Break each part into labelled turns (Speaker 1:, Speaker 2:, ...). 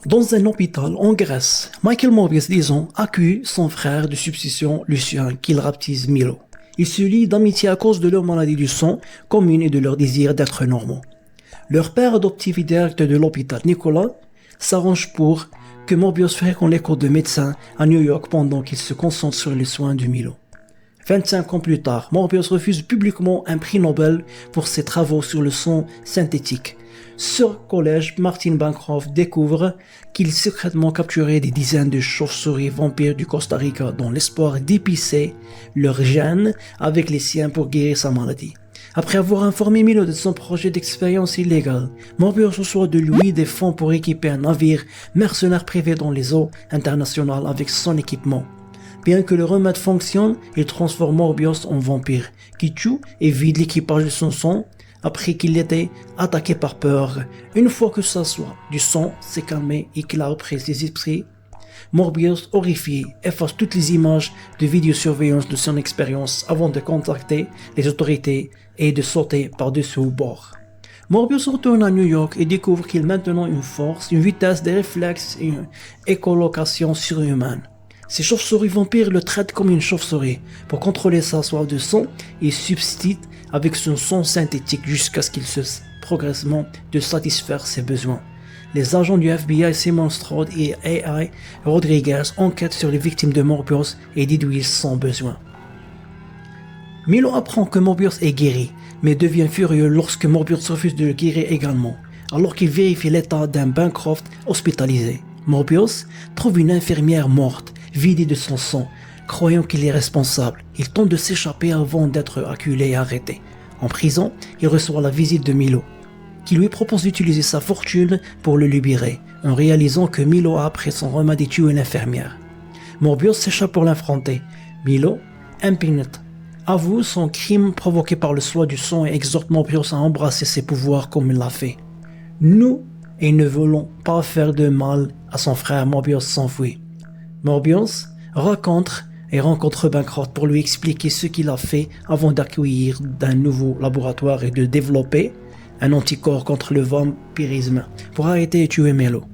Speaker 1: Dans un hôpital en Grèce, Michael Morbius, 10 ans, accueille son frère de substitution Lucien, qu'il baptise Milo. Ils se lient d'amitié à cause de leur maladie du sang commune et de leur désir d'être normaux. Leur père adoptif et directeur de l'hôpital, Nicolas, s'arrange pour que Morbius fréquente l'école de médecin à New York pendant qu'il se concentre sur les soins de Milo. 25 ans plus tard, Morbius refuse publiquement un prix Nobel pour ses travaux sur le sang synthétique. Sur collège, Martin Bancroft découvre qu'il secrètement capturait des dizaines de chauves-souris vampires du Costa Rica dans l'espoir d'épicer leurs gènes avec les siens pour guérir sa maladie. Après avoir informé Milo de son projet d'expérience illégale, Morbius reçoit de lui des fonds pour équiper un navire mercenaire privé dans les eaux internationales avec son équipement. Bien que le remède fonctionne, il transforme Morbius en vampire, qui tue et vide l'équipage de son sang après qu'il était attaqué par peur. Une fois que sa soif du sang s'est calmée et qu'il a repris ses esprits, Morbius, horrifié, efface toutes les images de vidéosurveillance de son expérience avant de contacter les autorités et de sauter par-dessus au bord. Morbius retourne à New York et découvre qu'il a maintenant une force, une vitesse, des réflexes et une écolocation surhumaine. Ces chauves-souris vampires le traitent comme une chauve-souris. Pour contrôler sa soif de sang, il substitue avec son sang synthétique jusqu'à ce qu'il cesse progressivement de satisfaire ses besoins. Les agents du FBI Simon Stroud et A.I. Rodriguez enquêtent sur les victimes de Morbius et déduisent son besoin. Milo apprend que Morbius est guéri, mais devient furieux lorsque Morbius refuse de le guérir également, alors qu'il vérifie l'état d'un Bancroft hospitalisé. Morbius trouve une infirmière morte, vidée de son sang, croyant qu'il est responsable. Il tente de s'échapper avant d'être acculé et arrêté. En prison, il reçoit la visite de Milo, qui lui propose d'utiliser sa fortune pour le libérer, en réalisant que Milo a après son remède tué l'infirmière. Morbius s'échappe pour l'affronter. Milo, impénètre, avoue son crime provoqué par le soin du sang et exhorte Morbius à embrasser ses pouvoirs comme il l'a fait. Nous, et ne voulons pas faire de mal à son frère. Morbius s'enfuit. Morbius rencontre Bancroft pour lui expliquer ce qu'il a fait avant d'accueillir d'un nouveau laboratoire et de développer un anticorps contre le vampirisme pour arrêter et tuer Milo.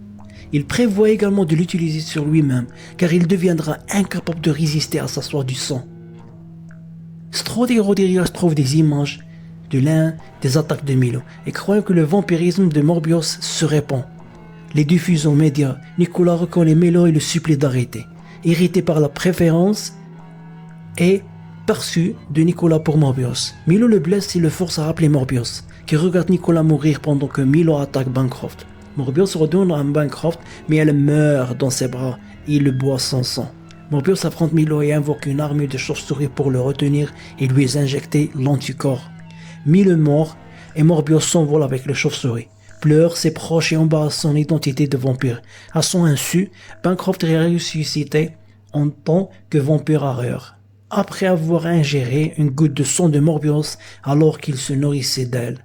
Speaker 1: Il prévoit également de l'utiliser sur lui-même car il deviendra incapable de résister à sa soif du sang. Stroud et Rodriguez trouvent des images de l'un des attaques de Milo et croient que le vampirisme de Morbius se répand. Les diffusent aux médias. Nicolas reconnaît Milo et le supplie d'arrêter. Irrité par la préférence et perçue de Nicolas pour Morbius, Milo le blesse et le force à rappeler Morbius, qui regarde Nicolas mourir pendant que Milo attaque Bancroft. Morbius redonne à Bancroft, mais elle meurt dans ses bras et il le boit sans sang. Morbius affronte Milo et invoque une armée de chauves-souris pour le retenir et lui injecter l'anticorps. Milo meurt et Morbius s'envole avec les chauves-souris. Pleure ses proches et embarrasse son identité de vampire. À son insu, Bancroft est ressuscité en tant que vampire rare, après avoir ingéré une goutte de sang de Morbius alors qu'il se nourrissait d'elle.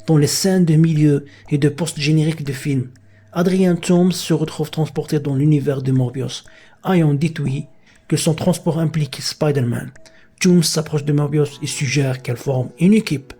Speaker 1: Dans les scènes de milieu et de post-générique de film, Adrian Toomes se retrouve transporté dans l'univers de Morbius, ayant déduit que son transport implique Spider-Man. Toomes s'approche de Morbius et suggère qu'elle forme une équipe